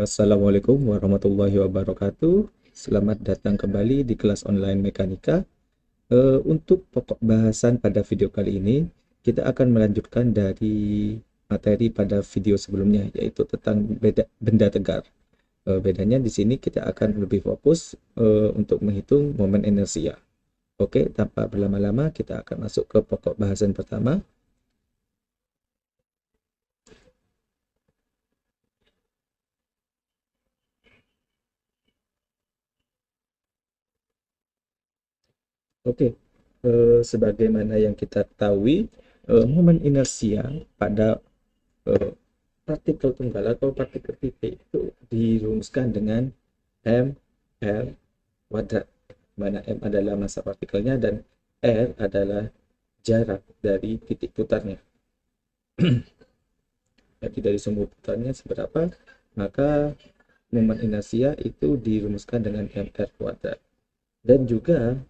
Assalamualaikum warahmatullahi wabarakatuh. Selamat datang kembali di kelas online mekanika. Untuk pokok bahasan pada video kali ini, kita akan melanjutkan dari materi pada video sebelumnya, yaitu tentang benda tegar. Bedanya di sini kita akan lebih fokus untuk menghitung momen inersia. Oke, tanpa berlama-lama, kita akan masuk ke pokok bahasan pertama. Oke, sebagaimana yang kita ketahui, momen inersia pada partikel tunggal atau partikel titik itu dirumuskan dengan ml kuadrat, mana m adalah massa partikelnya dan r adalah jarak dari titik putarnya. Jadi dari sumbu putarnya seberapa, maka momen inersia itu dirumuskan dengan mr kuadrat. Dan juga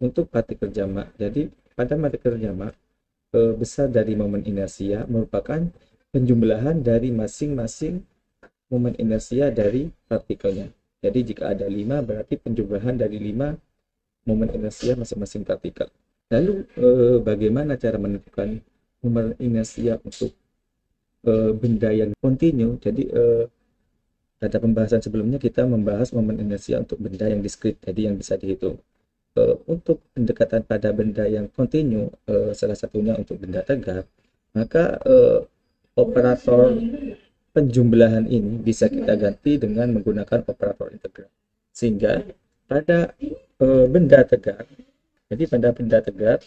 untuk partikel jamak, jadi pada partikel jamak, besar dari momen inersia merupakan penjumlahan dari masing-masing momen inersia dari partikelnya. Jadi jika ada 5, berarti penjumlahan dari 5 momen inersia masing-masing partikel. Lalu bagaimana cara menentukan momen inersia untuk benda yang kontinu? Jadi pada pembahasan sebelumnya kita membahas momen inersia untuk benda yang diskrit, jadi yang bisa dihitung. Untuk pendekatan pada benda yang kontinu, salah satunya untuk benda tegar, maka operator penjumlahan ini bisa kita ganti dengan menggunakan operator integral. Sehingga pada benda tegar, jadi pada benda tegar,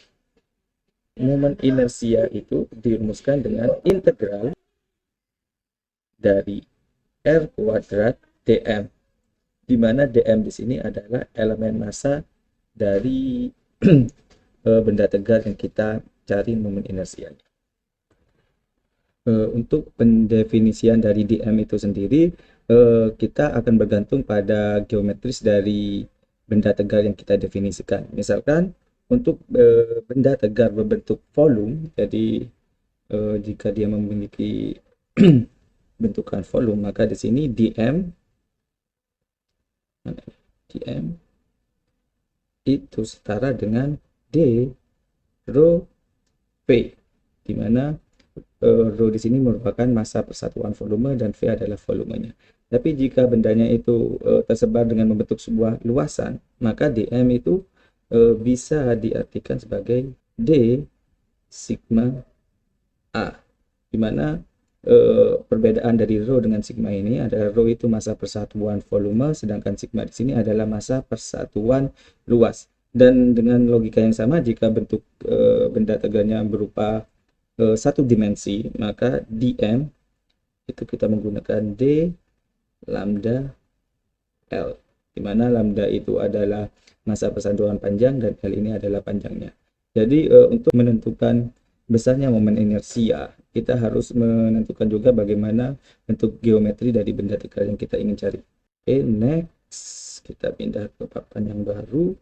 momen inersia itu dirumuskan dengan integral dari R kuadrat dm, di mana dm di sini adalah elemen massa dari benda tegar yang kita cari momen inersianya. Untuk pendefinisian dari dm itu sendiri, kita akan bergantung pada geometris dari benda tegar yang kita definisikan. Misalkan untuk benda tegar berbentuk volume, jadi jika dia memiliki bentukan volume, maka di sini dm itu setara dengan d rho v, di mana rho di sini merupakan massa persatuan volume dan v adalah volumenya. Tapi jika bendanya itu tersebar dengan membentuk sebuah luasan, maka dm itu bisa diartikan sebagai d sigma a, di mana perbedaan dari rho dengan sigma ini adalah rho itu massa persatuan volume, sedangkan sigma di sini adalah massa persatuan luas. Dan dengan logika yang sama, jika bentuk benda tegarnya berupa satu dimensi, maka dm itu kita menggunakan d lambda l, di mana lambda itu adalah massa persatuan panjang dan l ini adalah panjangnya. Jadi untuk menentukan besarnya momen inersia, kita harus menentukan juga bagaimana bentuk geometri dari benda tegar yang kita ingin cari. Oke, next kita pindah ke papan yang baru.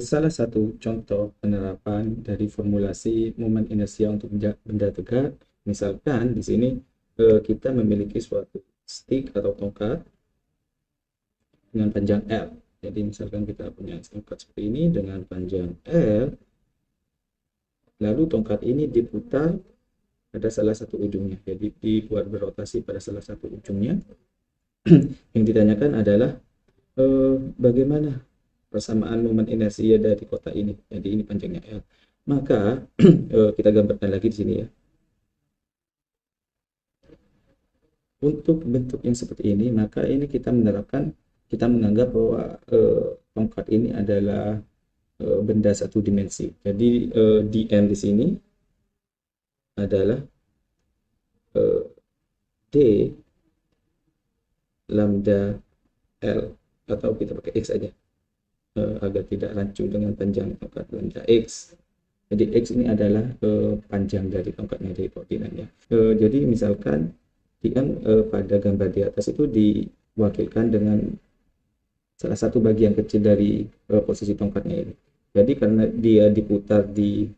Salah satu contoh penerapan dari formulasi momen inersia untuk benda tegar, misalkan di sini kita memiliki suatu stick atau tongkat dengan panjang L. Jadi misalkan kita punya tongkat seperti ini dengan panjang L, lalu tongkat ini diputar pada salah satu ujungnya, jadi dibuat berotasi pada salah satu ujungnya. Yang ditanyakan adalah bagaimana persamaan momen inersia dari kotak ini, jadi ini panjangnya L. Maka kita gambarkan lagi di sini ya. Untuk bentuk yang seperti ini, maka ini kita menganggap bahwa tongkat ini adalah benda satu dimensi. Jadi dm di sini adalah d lambda l, atau kita pakai x aja agar tidak rancu dengan panjang tongkat lambda x. Jadi x ini adalah panjang dari tongkatnya, dari koordinatnya. Jadi misalkan dm pada gambar di atas itu diwakilkan dengan salah satu bagian kecil dari posisi tongkatnya ini. Jadi karena dia diputar di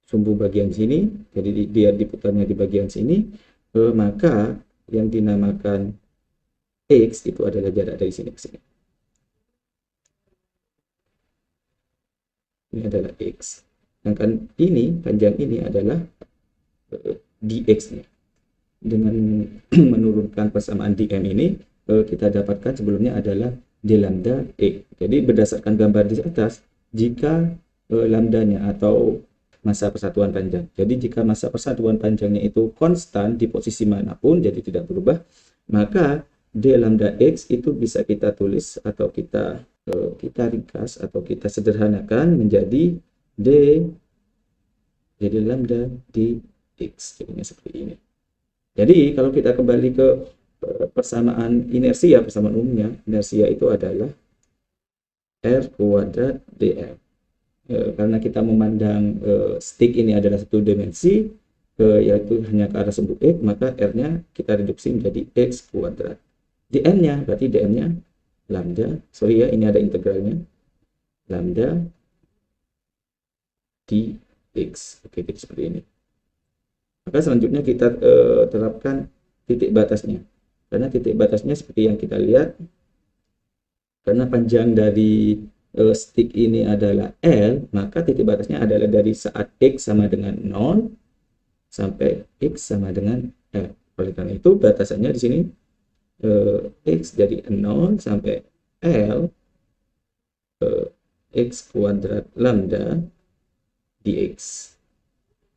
sumbu bagian sini, jadi dia diputarnya di bagian sini, maka yang dinamakan X itu adalah jarak dari sini ke sini. Ini adalah X. Sedangkan ini, panjang ini adalah dx-nya. Dengan menurunkan persamaan dm ini, kita dapatkan sebelumnya adalah d lambda e. Jadi berdasarkan gambar di atas, jika lambdanya atau masa persatuan panjang. Jadi jika masa persatuan panjangnya itu konstan di posisi manapun, jadi tidak berubah, maka d lambda x itu bisa kita tulis atau kita ringkas atau kita sederhanakan menjadi d jadi lambda dx. Jadinya seperti ini. Jadi kalau kita kembali ke persamaan inersia, persamaan umumnya, inersia itu adalah r kuadrat dm. Karena kita memandang stick ini adalah satu dimensi, yaitu hanya ke arah sumbu x, maka r-nya kita reduksi menjadi x kuadrat. dm-nya berarti dm-nya lambda, sorry ya, ini ada integralnya, lambda dx. Oke, jadi seperti ini. Maka selanjutnya kita terapkan titik batasnya. Karena titik batasnya seperti yang kita lihat, karena panjang dari stick ini adalah L, maka titik batasnya adalah dari saat X sama dengan 0 sampai X sama dengan L. Oleh karena itu batasannya di sini X dari 0 sampai L X kuadrat lambda dx.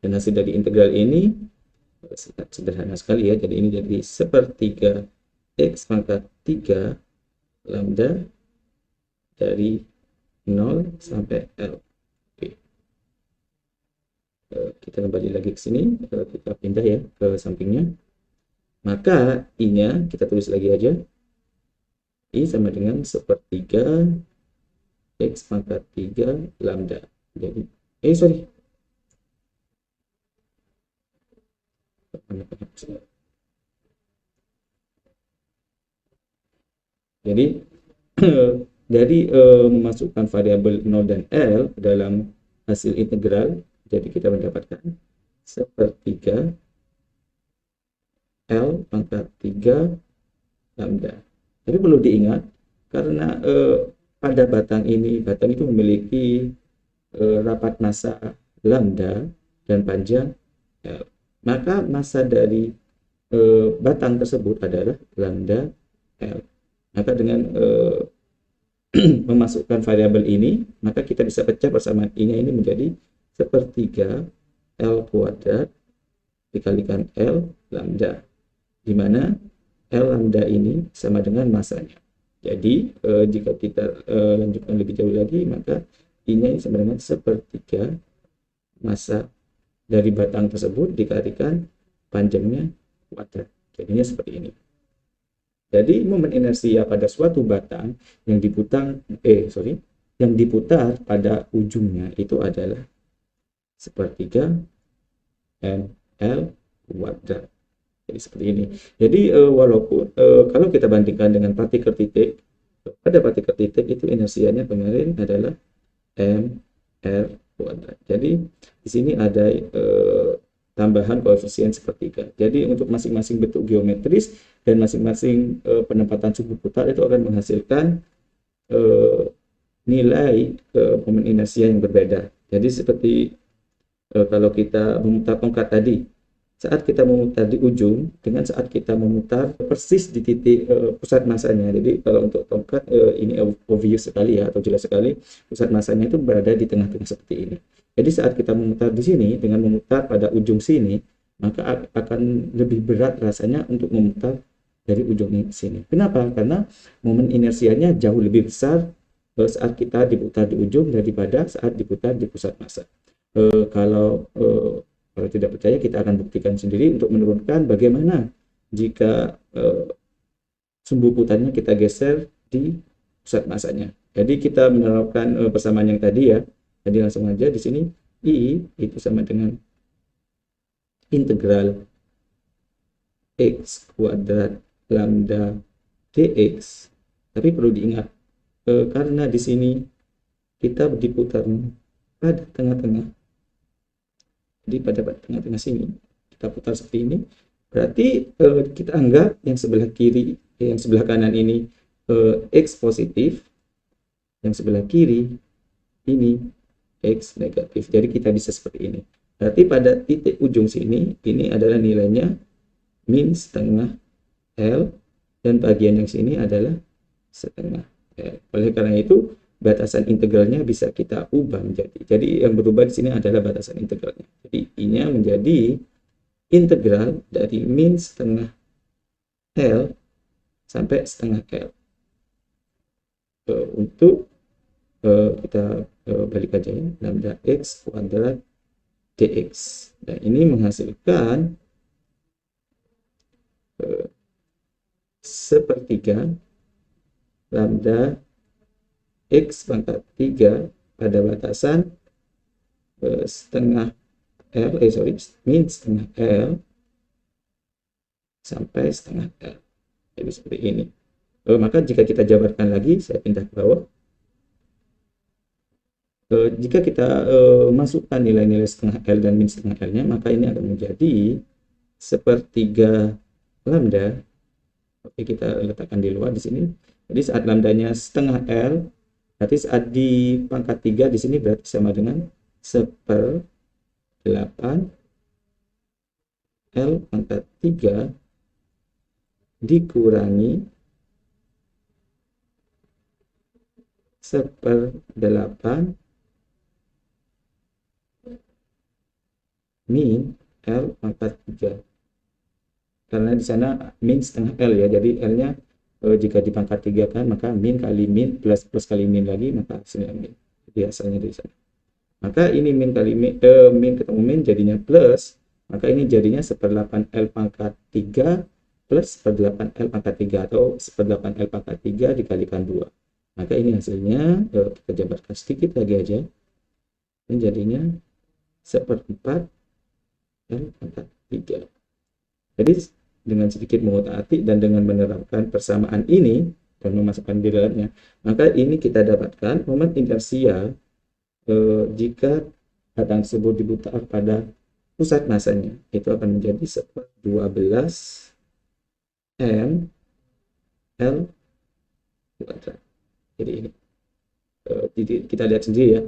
Dan hasil dari integral ini sangat sederhana sekali ya. Jadi ini jadi sepertiga X pangkat 3 lambda dari 0 sampai L. Oke. Kita kembali lagi ke sini, kita pindah ya ke sampingnya. Maka I-nya kita tulis lagi aja. I sama dengan sepertiga X pangkat 3 lambda. Jadi sorry. Jadi dari memasukkan variabel 0 dan L dalam hasil integral, jadi kita mendapatkan sepertiga L pangkat 3 lambda. Tapi perlu diingat, karena pada batang itu memiliki rapat massa lambda dan panjang L. Maka massa dari batang tersebut adalah lambda L. Maka dengan memasukkan variabel ini, maka kita bisa pecah persamaan I-nya ini menjadi sepertiga L kuadrat dikalikan L lambda, di mana L lambda ini sama dengan masanya. Jadi jika kita lanjutkan lebih jauh lagi, maka I-nya ini sama dengan sepertiga massa dari batang tersebut dikalikan panjangnya kuadrat. Jadinya seperti ini. Jadi momen inersia pada suatu batang yang diputar pada ujungnya itu adalah sepertiga ml kuadrat. Jadi seperti ini. Jadi walaupun kalau kita bandingkan dengan partikel titik, pada partikel titik itu inersianya kemarin adalah mr kuadrat. Jadi di sini ada tambahan koefisien sepertiga. Jadi untuk masing-masing bentuk geometris dan masing-masing penempatan sumbu putar itu akan menghasilkan nilai momen inersia yang berbeda. Jadi seperti kalau kita memutar tongkat tadi, saat kita memutar di ujung dengan saat kita memutar persis di titik pusat masanya. Jadi kalau untuk tongkat ini obvious sekali ya, atau jelas sekali, pusat masanya itu berada di tengah-tengah seperti ini. Jadi saat kita memutar di sini dengan memutar pada ujung sini, maka akan lebih berat rasanya untuk memutar dari ujung sini. Kenapa? Karena momen inersianya jauh lebih besar saat kita diputar di ujung daripada saat diputar di pusat massa. Kalau tidak percaya, kita akan buktikan sendiri untuk menurunkan bagaimana jika sumbu putarnya kita geser di pusat masanya. Jadi kita menerapkan persamaan yang tadi ya. Jadi langsung aja di sini I itu sama dengan integral X kuadrat lambda dx. Tapi perlu diingat, karena di sini kita diputar pada tengah-tengah, Jadi pada tengah-tengah sini kita putar seperti ini. Berarti kita anggap yang sebelah kiri, yang sebelah kanan ini X positif, yang sebelah kiri ini X negatif. Jadi kita bisa seperti ini. Berarti pada titik ujung sini, ini adalah nilainya min setengah L, dan bagian yang sini adalah setengah L. Oleh karena itu, batasan integralnya bisa kita ubah menjadi. Jadi yang berubah di sini adalah batasan integralnya. Jadi I-nya menjadi integral dari min setengah L sampai setengah L. Untuk kita balik aja ya, lambda X kuadrat dx. Nah, ini menghasilkan sepertiga lambda X pangkat 3 pada batasan setengah L, min setengah L sampai setengah L. Jadi seperti ini. Maka jika kita jabarkan lagi, saya pindah ke bawah. Jika kita masukkan nilai-nilai setengah L dan min setengah L-nya, maka ini akan menjadi sepertiga lambda. Oke, kita letakkan di luar di sini. Jadi saat lambdanya setengah L, berarti saat di pangkat 3 di sini berarti sama dengan 1/8 L pangkat 3 dikurangi 1/8 min L pangkat 3. Karena di sana min setengah L ya, jadi L-nya jika di pangkat 3 kan, maka min kali min plus kali min lagi, maka hasilnya min. Jadi asalnya dari sana. Maka ini min kali min, min ketemu min jadinya plus, maka ini jadinya 1/8 L pangkat 3 plus 1/8 L pangkat 3, atau 1/8 L pangkat 3 dikalikan 2. Maka ini hasilnya, kita jabarkan sedikit lagi aja, ini jadinya 1/4 L pangkat 3. Jadi dengan sedikit mengutak-atik dan dengan menerapkan persamaan ini dan memasukkan di dalamnya, maka ini kita dapatkan momen inersia jika batang tersebut diputar pada pusat masanya, itu akan menjadi 1/12 m L kuadrat. Jadi ini kita lihat sendiri ya,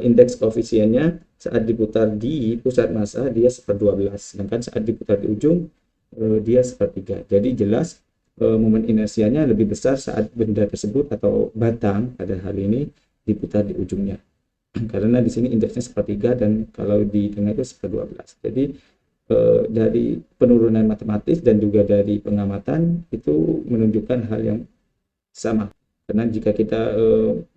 indeks koefisiennya saat diputar di pusat massa dia 1/12, sedangkan saat diputar di ujung dia 1/3. Jadi jelas momen inersianya lebih besar saat benda tersebut atau batang pada hal ini diputar di ujungnya. Karena di sini indeksnya 1/3 dan kalau di tengah itu 1/12. Jadi dari penurunan matematis dan juga dari pengamatan itu menunjukkan hal yang sama. Karena jika kita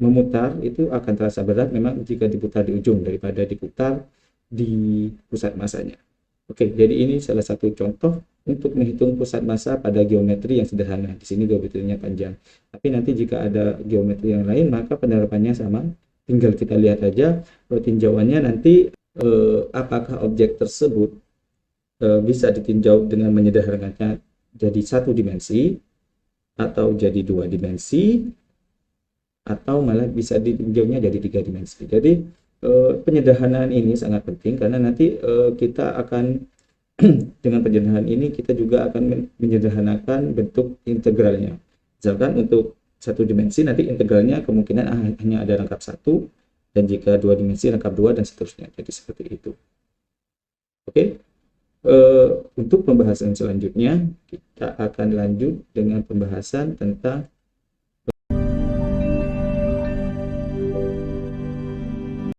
memutar itu akan terasa berat memang jika diputar di ujung daripada diputar di pusat massanya. Oke, jadi ini salah satu contoh untuk menghitung pusat massa pada geometri yang sederhana. Di sini geometrinya panjang. Tapi nanti jika ada geometri yang lain, maka penerapannya sama. Tinggal kita lihat aja tinjauannya nanti apakah objek tersebut bisa ditinjau dengan menyederhanakannya jadi satu dimensi, atau jadi 2 dimensi, atau malah bisa ditinjaunya jadi 3 dimensi. Jadi penyederhanaan ini sangat penting karena nanti kita akan dengan penyederhanaan ini kita juga akan menyederhanakan bentuk integralnya. Misalkan untuk satu dimensi nanti integralnya kemungkinan hanya ada rangkap 1, dan jika 2 dimensi rangkap 2 dan seterusnya. Jadi seperti itu. Oke. Untuk pembahasan selanjutnya kita akan lanjut dengan pembahasan tentang